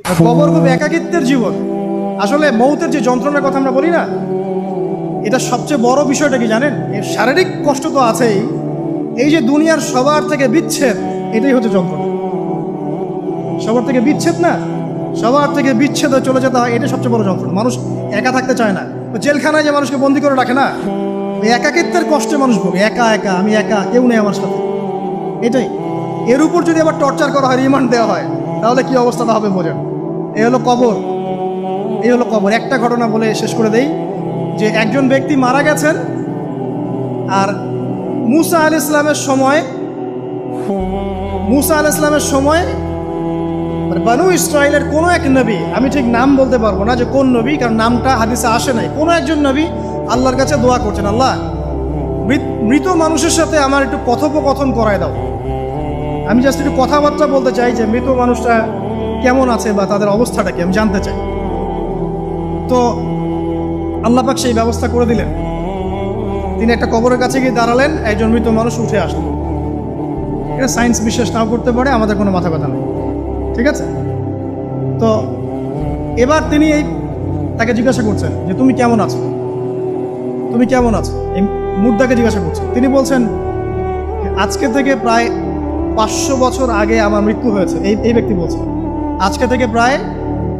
কবর খুব একাকিত্বের জীবন। আসলে মৌতের যে যন্ত্রণার কথা আমরা বলি না, এটা সবচেয়ে বড় বিষয়টা কি জানেন? এর শারীরিক কষ্ট তো আছেই, এই যে দুনিয়ার সবার থেকে বিচ্ছেদ, এটাই হচ্ছে যন্ত্রণা। সবার থেকে বিচ্ছেদ না, সবার থেকে বিচ্ছেদ হয়ে চলে যেতে হয়, এটা সবচেয়ে বড় যন্ত্রণা। মানুষ একা থাকতে চায় না। জেলখানায় যে মানুষকে বন্দি করে রাখে না, ওই একাকিত্বের কষ্টে মানুষ ভোগে। একা একা, আমি একা, কেউ নেই আমার সাথে, এটাই। এর উপর যদি আবার টর্চার করা হয়, রিমান্ড দেওয়া হয়, তাহলে কি অবস্থাটা হবে বোঝেন। এই হলো কবর, এই হলো কবর। একটা ঘটনা বলে শেষ করে দেই, যে একজন ব্যক্তি মারা গেছেন, আর মুসা আলাইহিস সালামের সময় বানু ইসরাইলের কোনো এক নবী, আমি ঠিক নাম বলতে পারবো না যে কোন নবী, কারণ নামটা হাদিসে আসে নাই, কোনো একজন নবী আল্লাহর কাছে দোয়া করছেন, আল্লাহ মৃত মানুষের সাথে আমার একটু কথোপকথন করায় দাও। আমি জাস্ট একটু কথাবার্তা বলতে চাই যে মৃত মানুষটা কেমন আছে বা তাদের অবস্থাটা কি, আমি জানতে চাই। তো আল্লাহ পাক সেই ব্যবস্থা করে দিলেন। তিনি একটা কবরের কাছে গিয়ে দাঁড়ালেন, একজন মৃত মানুষ উঠে আসলেন। এটা সায়েন্স বিশ্বাস নাও করতে পারে, আমাদের কোনো মাথা ব্যথা নেই, ঠিক আছে? তো এবার তিনি তাকে জিজ্ঞাসা করছেন যে তুমি কেমন আছো, তুমি কেমন আছো, এই মুর্দাকে জিজ্ঞাসা করছেন। তিনি বলছেন আজকে থেকে প্রায় 500 বছর আগে আমার মৃত্যু হয়েছে। এই ব্যক্তি বলছে আজকে থেকে প্রায়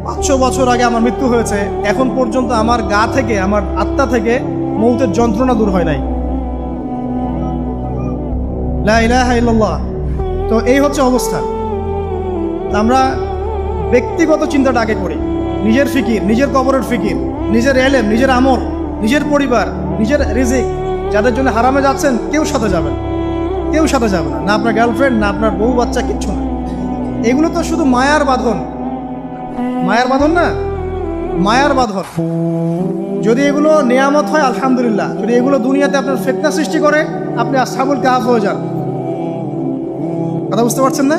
500 বছর আগে আমার মৃত্যু হয়েছে, এখন পর্যন্ত আমার গা থেকে, আমার আত্মা থেকে মৌতের যন্ত্রণা দূর হয় নাই। লা ইলাহা ইল্লাল্লাহ। তো এই হচ্ছে অবস্থা। আমরা ব্যক্তিগত চিন্তাটা আগে করি, নিজের ফিকির, নিজের কবরের ফিকির, নিজের এলেম, নিজের আমল, নিজের পরিবার, নিজের রিজিক। যাদের জন্য হারামে যাচ্ছেন, কেউ সাথে যাবেন, কেউ সাথে যাবে না, না আপনার গার্লফ্রেন্ড, না আপনার বউ বাচ্চা, কিচ্ছু না। এগুলো তো শুধু মায়ার বাঁধন, মায়ার বাঁধন না, মায়ার বাঁধন। যদি এগুলো নেয়ামত হয় আলহামদুলিল্লাহ, যদি এগুলো দুনিয়াতে আপনার ফিতনা সৃষ্টি করে, আপনি আসহাবুল কাহফ হয়ে যান। কথা বুঝতে পারছেন না?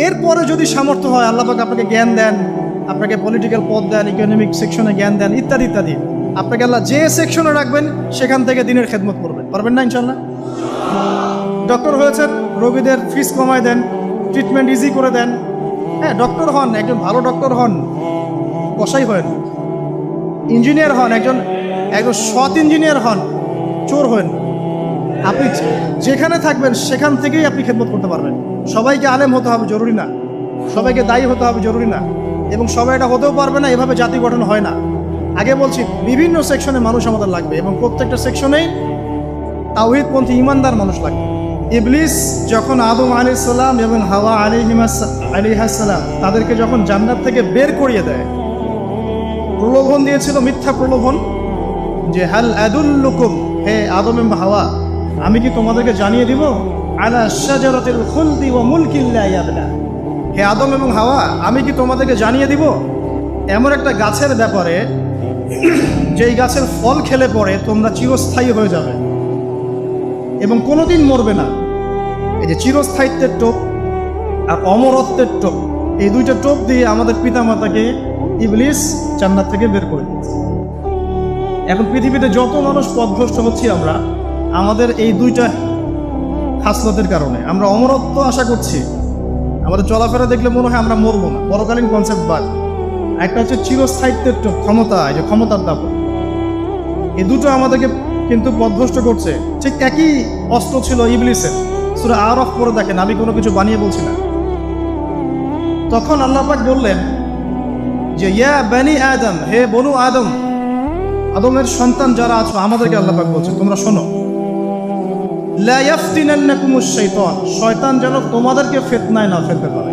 এরপরে যদি সামর্থ্য হয়, আল্লাহ পাক আপনাকে জ্ঞান দেন, আপনাকে পলিটিক্যাল পদ দেন, ইকোনমিক সেকশনে জ্ঞান দেন, ইত্যাদি ইত্যাদি, আপনাকে আল্লাহ যে সেকশনে রাখবেন সেখান থেকে দিনের খেদমত করবেন, পারবেন না ইনশাল্লাহ? ডক্টর হয়েছেন, রোগীদের ফিস কমায় দেন, ট্রিটমেন্ট ইজি করে দেন। হ্যাঁ, ডক্টর হন, একজন ভালো ডক্টর হন, কসাই হন। ইঞ্জিনিয়ার হন, একজন সৎ ইঞ্জিনিয়ার হন, চোর হন। আপনি যেখানে থাকবেন সেখান থেকেই আপনি খেদমত করতে পারবেন। সবাইকে আলেম হতে হবে জরুরি না, সবাইকে দায়ী হতে হবে জরুরি না, এবং সবাই এটা হতেও পারবে না। এভাবে জাতি গঠন হয় না। আগে বলছি, বিভিন্ন সেকশনে মানুষ আমাদের লাগবে, এবং প্রত্যেকটা সেকশনেই তাওহীদপন্থী ইমানদার মানুষ লাগবে। ইবলিস যখন আদম আলাইহিস সালাম এবং হাওয়া আলাইহিস সালাম তাদেরকে যখন জান্নাত থেকে বের করিয়ে দেয়, প্রলোভন দিয়েছিল, মিথ্যা প্রলোভন, যে হাল আদুল্লুকুম, হে আদম এবং হাওয়া, আমি কি তোমাদেরকে জানিয়ে দিব, আলা শাজারাতিল খুলদি ওয়া মুলকিন লা ইয়াবলা, হে আদম এবং হাওয়া, আমি কি তোমাদেরকে জানিয়ে দিব এমন একটা গাছের ব্যাপারে, যেই গাছের ফল খেলে পরে তোমরা চিরস্থায়ী হয়ে যাবে এবং কোনোদিন মরবে না। এই যে চিরস্থায়িত্বের টোপ আর অমরত্বের টোপ, এই দুইটা টোপ দিয়ে আমাদের পিতামাতাকে ইবলিস জান্নাত থেকে বের করে দিয়েছে। এখন পৃথিবীতে যত মানুষ পথভ্রষ্ট হচ্ছি আমরা, আমাদের এই দুইটা খাসলতের কারণে। আমরা অমরত্ব আশা করছি, আমাদের চলাফেরা দেখলে মনে হয় আমরা মরবো না, পরকালীন কনসেপ্ট বাদ। একটা হচ্ছে চিরস্থায়িত্বের টোপ, ক্ষমতা, এই যে ক্ষমতার দাপট, এই দুটো আমাদেরকে কিন্তু পথভ্রষ্ট করছে। ঠিক একই অস্ত্র ছিল ইবলিসের। সূরা আরাফ পড়ে দেখেন, আমি কোনো কিছু বানিয়ে বলছি না। তখন আল্লাহ পাক বললেন যে ইয়া বানি আদম, হে বনু আদম, আদমের সন্তান যারা আছো, আমাদেরকে আল্লাহ পাক বলছেন তোমরা শোনো, লা ইয়াফতিনান্নাকুমুশ শাইতান, শয়তান যেন তোমাদেরকে ফিতনায় না ফেলতে পারে।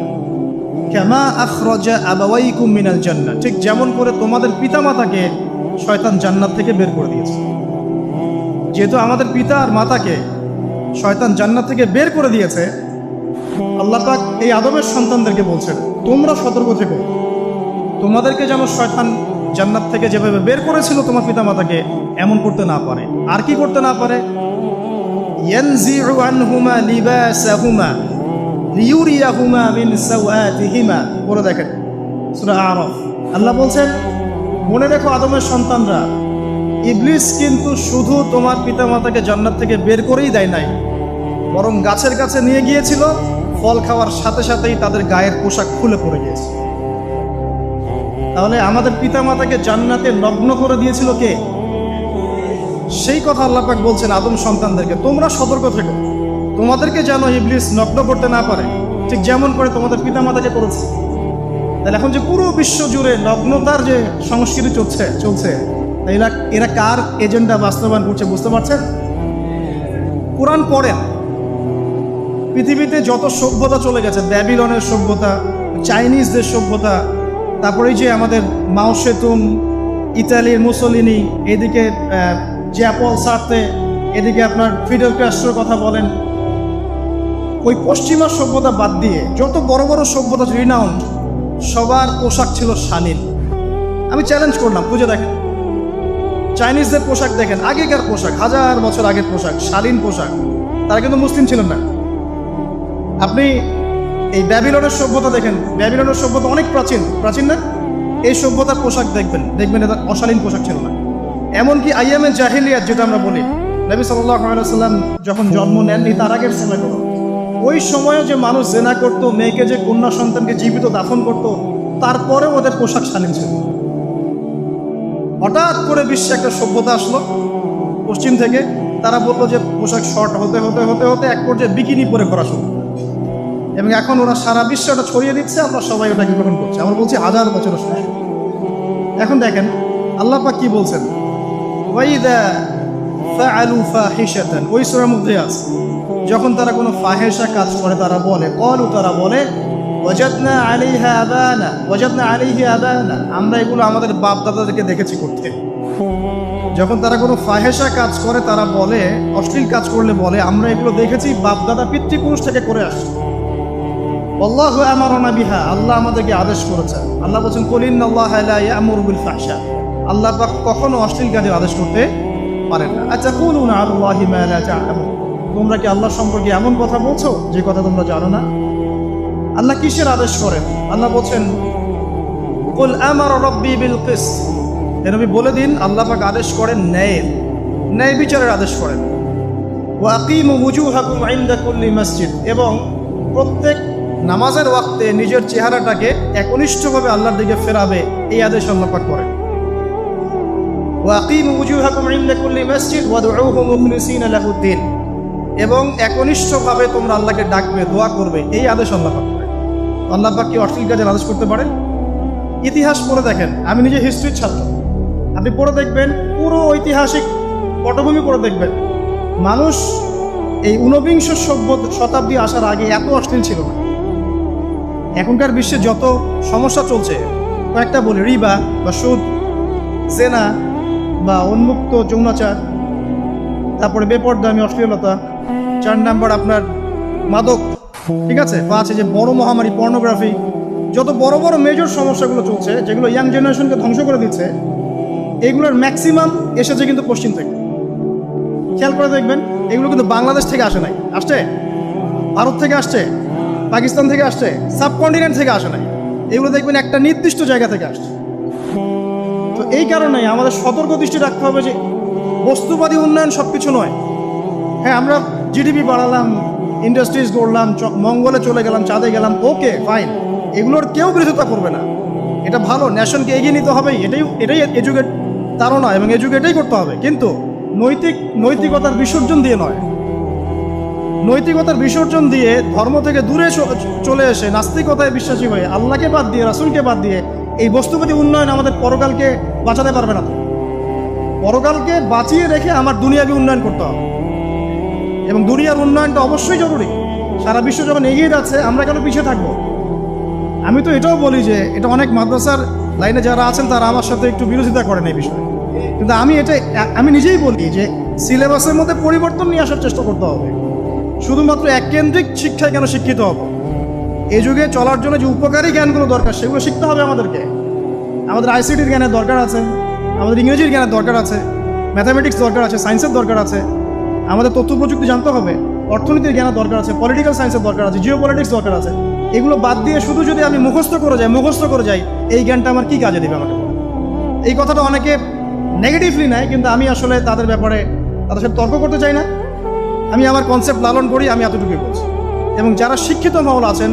কামা আখরাজা আবাওয়াইকুম মিনাল জান্নাহ, ঠিক যেমন করে তোমাদের পিতামাতাকে শয়তান জান্নাত থেকে বের করে দিয়েছে। যেহেতু আমাদের পিতা আর মাতাকে শয়তান জান্নাত থেকে বের করে দিয়েছে, আল্লাহ পাক এই আদমের সন্তানদেরকে বলছেন তোমরা সতর্ক থেকো, তোমাদেরকে যেন শয়তান জান্নাত থেকে যেভাবে বের করেছিল তোমার পিতামাতাকে, এমন করতে না পারে। আর কি করতে না পারে? ইয়ানজিউ আনহুমা লিবাসাহুমা লিয়ুরিয়াহুমা মিন সাওআতিহিমা, পড়ে দেখেন সূরা আরাফ। আল্লাহ বলছেন মনে রেখো আদমের সন্তানরা, ইবলিস কিন্তু শুধু তোমার পিতামাতাকে জান্নাত থেকে বের করেই দেয় নাই, বরং গাছের কাছে নিয়ে গিয়েছিল, ফল খাওয়ার সাথে সাথেই তাদের গায়ের পোশাক খুলে পড়ে গিয়েছে। তাহলে আমাদের পিতামাতাকে জান্নাতে নগ্ন করে দিয়েছিল কে? সেই কথা আল্লাহ পাক বলছেন আদম সন্তানদেরকে, তোমরা সতর্ক থেকো, তোমাদেরকে যেন ইবলিস নগ্ন করতে না পারে, ঠিক যেমন করে তোমাদের পিতামাতাকে করেছে। তাহলে এখন যে পুরো বিশ্ব জুড়ে নগ্নতার যে সংস্কৃতি চলছে এরা কার এজেন্ডা বাস্তবায়ন করছে বুঝতে পারছেন? কোরআন পড়েন, পৃথিবীতে যত সভ্যতা চলে গেছে, ব্যাবিলনের সভ্যতা, চাইনিজদের সভ্যতা, তারপরে যে আমাদের মাও সেতুং, ইতালির মুসোলিনি, এদিকে জ্যাপল সার্তে, এদিকে আপনার ফিডেল ক্যাস্ট্রোর কথা বলেন, ওই পশ্চিমা সভ্যতা বাদ দিয়ে যত বড় বড় সভ্যতা রিনাউন্ড, সবার পোশাক ছিল শালীন। আমি চ্যালেঞ্জ করলাম, খুঁজে দেখেন, চাইনিজদের পোশাক দেখেন, আগেকার পোশাক, 1000 বছর আগের পোশাক, শালীন পোশাক। তারা কিন্তু মুসলিম ছিলেন না। আপনি এই ব্যাবিলনের সভ্যতা দেখেন, ব্যাবিলনের সভ্যতা অনেক প্রাচীন না? এই সভ্যতার পোশাক দেখবেন এটা অশালীন পোশাক ছিল না। এমনকি আইয়ামে জাহিলিয়াত যেটা আমরা বলি, নবী সাল্লাল্লাহু আলাইহি ওয়াসাল্লাম যখন জন্ম নেননি তার আগের সময় করো, ওই সময়ে যে মানুষ জেনা করতো, মেয়েকে যে কন্যা সন্তানকে জীবিত দাফন করতো, তারপরেও ওদের পোশাক শালীন ছিল। হঠাৎ করে বিশ্বে একটা সভ্যতা আসলো পশ্চিম থেকে, তারা বললো যে পোশাক শর্ট হতে হতে হতে হতে এক পর্যায়ে বিকিনি পরে করা শুরু, এবং এখন ওরা সারা বিশ্বে ওটা ছড়িয়ে দিচ্ছে, আমরা সবাই ওটাকে গ্রহণ করছি। আমরা বলছি 1000 বছরের সময়। এখন দেখেন আল্লাহ পাক কি বলছেন, ওয়াইদা ফাআলু ফাহিশাতান, ওই সূরার মধ্যে আছে, যখন তারা কোনো ফাহেসা কাজ করে তারা বলে, তারা বলে ওয়াজাদনা আলাইহা আবানা, আমরা এগুলো আমাদের বাপ দাদাদেরকে দেখেছি করতে। যখন তারা কোনো ফাহেসা কাজ করে তারা বলে, অশ্লীল কাজ করলে বলে, আমরা এগুলো দেখেছি বাপ দাদা পিতৃপুরুষ থেকে করে আসছি। আল্লাহু আমারানা বিহা, আল্লাহ আমাদেরকে আদেশ করেছে। আল্লাহ বলছেন কুল ইন্নাল্লাহা লা ইয়া'মুরু বিল ফাহশা, আল্লাহ পাক কখনো অশ্লীল কাজের আদেশ করতে পারেন না। আচ্ছা, কুলুনা আল্লাহি মা লা তা'লামুন, তোমরা কি আল্লাহ সম্পর্কে এমন কথা বলছো যে কথা তোমরা জানো না? আল্লাহ কিসের আদেশ করেন? আল্লাহ বলছেন কুল আমারা রাব্বি বিল কিসত, নবী বলে দিন আল্লাহ পাক আদেশ করেন ন্যায় বিচারের আদেশ করেন। ওয়া আকিমু ওয়ুজুহাকুম ইনদা কুল্লি মসজিদ, এবং প্রত্যেক নামাজের ওয়াক্তে নিজের চেহারাটাকে একনিষ্ঠভাবে আল্লাহর দিকে ফেরাবে, এই আদেশ আল্লাহ পাক করেন। ওয়া আকিমু ওয়ুজুহাকুম ইনদা কুল্লি মসজিদ ওয়াদউহু মুখলিসিনা লাহুদ্দিন, এবং একনিষ্ঠভাবে তোমরা আল্লাহকে ডাকবে, দোয়া করবে, এই আদেশ আল্লাহ পাক করেন। আল্লাহ পাক কি অশ্লীল কাজের আদেশ করতে পারেন? ইতিহাস পড়ে দেখেন, আমি নিজে হিস্ট্রির ছাত্র, আপনি পড়ে দেখবেন, পুরো ঐতিহাসিক পটভূমি পড়ে দেখবেন, মানুষ এই ঊনবিংশ শতাব্দী আসার আগে এত অশ্লীল ছিল না। এখনকার বিশ্বে যত সমস্যা চলছে, কয়েকটা বলি, রিবা বা সুদ, জেনা বা উন্মুক্ত যৌনাচার, তারপরে বেপরদামি অশ্লীলতা, 4 নাম্বার আপনার মাদক, ঠিক আছে, 5 যে বড় মহামারী পর্নোগ্রাফি, যত বড় বড় মেজর সমস্যাগুলো চলছে যেগুলো ইয়াং জেনারেশনকে ধ্বংস করে দিচ্ছে, এগুলোর ম্যাক্সিমাম এসেছে কিন্তু পশ্চিম থেকে। খেয়াল করে দেখবেন, এগুলো কিন্তু বাংলাদেশ থেকে আসে নাই, আসছে ভারত থেকে আসছে, পাকিস্তান থেকে আসছে, সাবকন্টিনেন্ট থেকে আসে নাই, এগুলো দেখবেন একটা নির্দিষ্ট জায়গা থেকে আসছে। তো এই কারণে আমাদের সতর্ক দৃষ্টি রাখতে হবে যে বস্তুবাদী উন্নয়ন সব কিছু নয়। হ্যাঁ, আমরা জিডিপি বাড়ালাম, ইন্ডাস্ট্রিজ গড়লাম, মঙ্গলে চলে গেলাম, চাঁদে গেলাম, ওকে ফাইন, এগুলোর কেউ বিরোধিতা করবে না, এটা ভালো, নেশনকে এগিয়ে নিতে হবে, এটাই এডুকেট তারা এবং এডুকেটেই করতে হবে, কিন্তু নৈতিকতার বিসর্জন দিয়ে নয়। নৈতিকতার বিসর্জন দিয়ে ধর্ম থেকে দূরে চলে এসে নাস্তিকতায় বিশ্বাসী হয়ে আল্লাহকে বাদ দিয়ে, রাসূলকে বাদ দিয়ে এই বস্তুবাদী উন্নয়ন আমাদের পরকালকে বাঁচাতে পারবে না। পরকালকে বাঁচিয়ে রেখে আমার দুনিয়াবি উন্নয়ন করতে হবে, এবং দুনিয়ার উন্নয়নটা অবশ্যই জরুরি। সারা বিশ্ব যখন এগিয়ে যাচ্ছে, আমরা কেন পিছিয়ে থাকবো? আমি তো এটাও বলি যে এটা অনেক মাদ্রাসার লাইনে যারা আছেন তারা আমার সাথে একটু বিরোধিতা করেন এই বিষয়ে, কিন্তু আমি নিজেই বলি যে সিলেবাসের মধ্যে পরিবর্তন নিয়ে আসার চেষ্টা করতে হবে। শুধুমাত্র এককেন্দ্রিক শিক্ষায় কেন শিক্ষিত হব? এই যুগে চলার জন্য যে উপকারী জ্ঞানগুলো দরকার সেগুলো শিখতে হবে আমাদেরকে। আমাদের আইসিটির জ্ঞানের দরকার আছে, আমাদের ইংরেজির জ্ঞানের দরকার আছে, ম্যাথামেটিক্স দরকার আছে, সায়েন্সের দরকার আছে, আমাদের তথ্য প্রযুক্তি জানতে হবে, অর্থনীতির জ্ঞানের দরকার আছে, পলিটিক্যাল সায়েন্সের দরকার আছে, জিও পলিটিক্স দরকার আছে। এগুলো বাদ দিয়ে শুধু যদি আমি মুখস্থ করে যাই, এই জ্ঞানটা আমার কি কাজে দেবে আমাকে? এই কথাটা অনেকে নেগেটিভলি নেয়, কিন্তু আমি আসলে তাদের ব্যাপারে তাদের সাথে তর্ক করতে চাই না। আমি আমার কনসেপ্ট লালন করি, আমি এতটুকুই বলছি। এবং যারা শিক্ষিত মহল আছেন,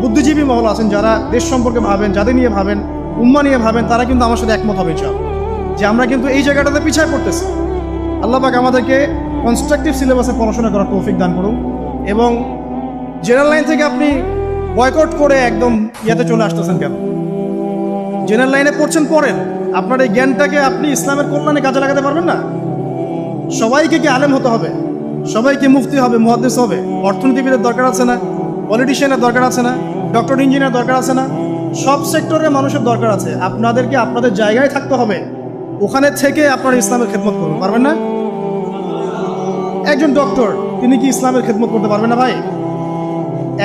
বুদ্ধিজীবী মহল আছেন, যারা দেশ সম্পর্কে ভাবেন, যাদের নিয়ে ভাবেন, উম্মাহ নিয়ে ভাবেন, তারা কিন্তু আমার সাথে একমত হবে ইনশাআল্লাহ যে আমরা কিন্তু এই জায়গাটাতে পিছিয়ে পড়তেছি। আল্লাহ পাক আমাদেরকে কনস্ট্রাকটিভ সিলেবাসে পড়াশোনা করার তৌফিক দান করুন, এবং জেনারেল লাইন থেকে আপনি বয়কট করে একদম ইয়াতে চলে আসতেছেন কেন? জেনারেল লাইনে পড়ছেন, পড়েন, আপনার এই জ্ঞানটাকে আপনি ইসলামের কল্যাণে কাজে লাগাতে পারবেন না? সবাইকে কি আলেম হতে হবে? সবাইকে মুফতি হবে, মুহাদ্দিস হবে? অর্থনীতিবিদের দরকার আছে না? পলিটিশিয়ানের দরকার আছে না? ডক্টর ইঞ্জিনিয়ার দরকার আছে না? সব সেক্টরের মানুষের দরকার আছে। আপনাদেরকে আপনাদের জায়গায় থাকতে হবে, ওখানে থেকে আপনারা ইসলামের খেদমত করুন, পারবেন না? একজন ডক্টর, তিনি কি ইসলামের খেদমত করতে পারবেন না ভাই?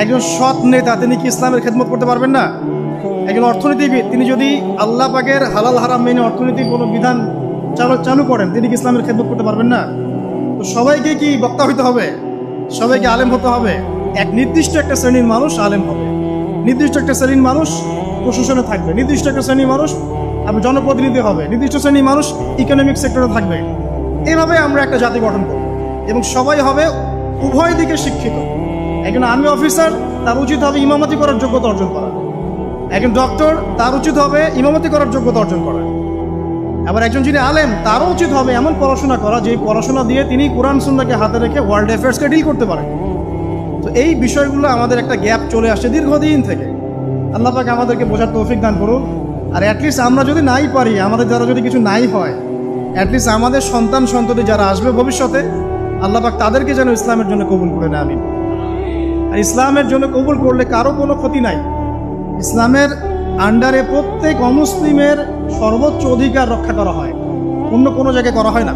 একজন সৎ নেতা, তিনি কি ইসলামের খেদমত করতে পারবেন না? একজন অর্থনীতিবিদ, তিনি যদি আল্লাহ পাকের হালাল হারাম মেনে অর্থনীতির কোনো বিধান চালু করেন, তিনি কি ইসলামের খেদমত করতে পারবেন না? তো সবাইকে কি বক্তা হইতে হবে? সবাইকে আলেম হতে হবে? এক নির্দিষ্ট একটা শ্রেণীর মানুষ আলেম হবে, নির্দিষ্ট একটা শ্রেণীর মানুষ প্রশাসনে থাকবে, নির্দিষ্ট একটা শ্রেণীর মানুষ আপনার জনপ্রতিনিধি হবে, নির্দিষ্ট শ্রেণীর মানুষ ইকোনমিক সেক্টরে থাকবে। এইভাবে আমরা একটা জাতি গঠন করব, এবং সবাই হবে উভয় দিকে শিক্ষিত। একজন আর্মি অফিসার, তার উচিত হবে ইমামতি করার যোগ্যতা অর্জন করা। একজন ডক্টর, তার উচিত হবে ইমামতি করার যোগ্যতা অর্জন করা। আবার একজন যিনি আলেম, তারও উচিত হবে এমন পড়াশোনা করা যে পড়াশোনা দিয়ে তিনি কোরআন সুন্নাহকে হাতে রেখে ওয়ার্ল্ড অ্যাফেয়ার্সকে ডিল করতে পারেন। তো এই বিষয়গুলো আমাদের একটা গ্যাপ চলে আসছে দীর্ঘদিন থেকে। আল্লাহ পাক আমাদেরকে বোঝার তৌফিক দান করুন। আর অ্যাটলিস্ট আমরা যদি নাই পারি, আমাদের দ্বারা যদি কিছু নাই হয়, অ্যাটলিস্ট আমাদের সন্তান সন্ততি যারা আসবে ভবিষ্যতে, আল্লাহ পাক তাদেরকে যেন ইসলামের জন্য কবুল করে নেয়, আমিন। আর ইসলামের জন্য কবুল করলে কারো কোনো ক্ষতি নাই। ইসলামের আন্ডারে প্রত্যেক অমুসলিমের সর্বোচ্চ অধিকার রক্ষা করা হয়, অন্য কোনো জায়গায় করা হয় না।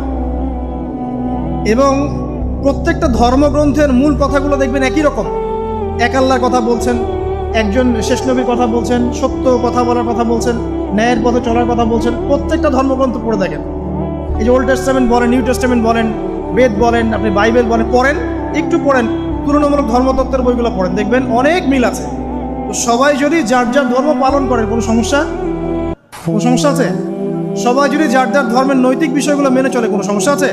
এবং প্রত্যেকটা ধর্মগ্রন্থের মূল কথাগুলো দেখবেন একই রকম। এক আল্লাহর কথা বলছেন, একজন শেষ নবীর কথা বলছেন, সত্য কথা বলার কথা বলছেন, ন্যায়ের পথে চলার কথা বলছেন। প্রত্যেকটা ধর্মগ্রন্থ পড়ে দেখেন, এই যে ওল্ড টেস্টামেন্ট বলেন, নিউ টেস্টামেন্ট বলেন, বেদ বলেন, আপনি বাইবেল বলেন, পড়েন, একটু পড়েন, তুলনামূলক ধর্মতত্ত্বের বইগুলো পড়েন, দেখবেন অনেক মিল আছে। তো সবাই যদি যার যার ধর্ম পালন করে, কোনো সমস্যা আছে? সবাই যদি যার যার ধর্মের নৈতিক বিষয়গুলো মেনে চলে, কোনো সমস্যা আছে?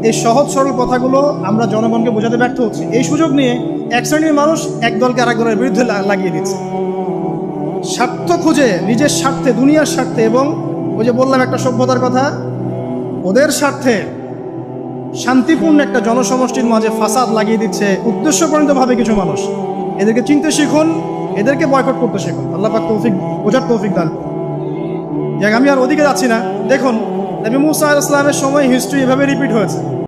এই সহজ সরল কথাগুলো আমরা জনগণকে বোঝাতে ব্যর্থ হচ্ছি। এই সুযোগ নিয়ে এক শ্রেণীর মানুষ এক দলকে আরেক দলের বিরুদ্ধে লাগিয়ে দিচ্ছে, স্বার্থ খুঁজে, নিজের স্বার্থে, দুনিয়ার স্বার্থে, এবং ওই যে বললাম একটা সভ্যতার কথা, ওদের স্বার্থে শান্তিপূর্ণ একটা জনসমষ্টির মাঝে ফাসাদ লাগিয়ে দিচ্ছে উদ্দেশ্যপ্রণীতভাবে কিছু মানুষ। এদেরকে চিনতে শিখুন, এদেরকে বয়কট করতে শিখুন। আল্লাহ পাক তৌফিক, বোঝার তৌফিক দান। যাক, আমি আর ওদিকে যাচ্ছি না। দেখুন, নবী মুসা আলাইহিস সালামের সময় হিস্ট্রি এভাবে রিপিট হয়েছে।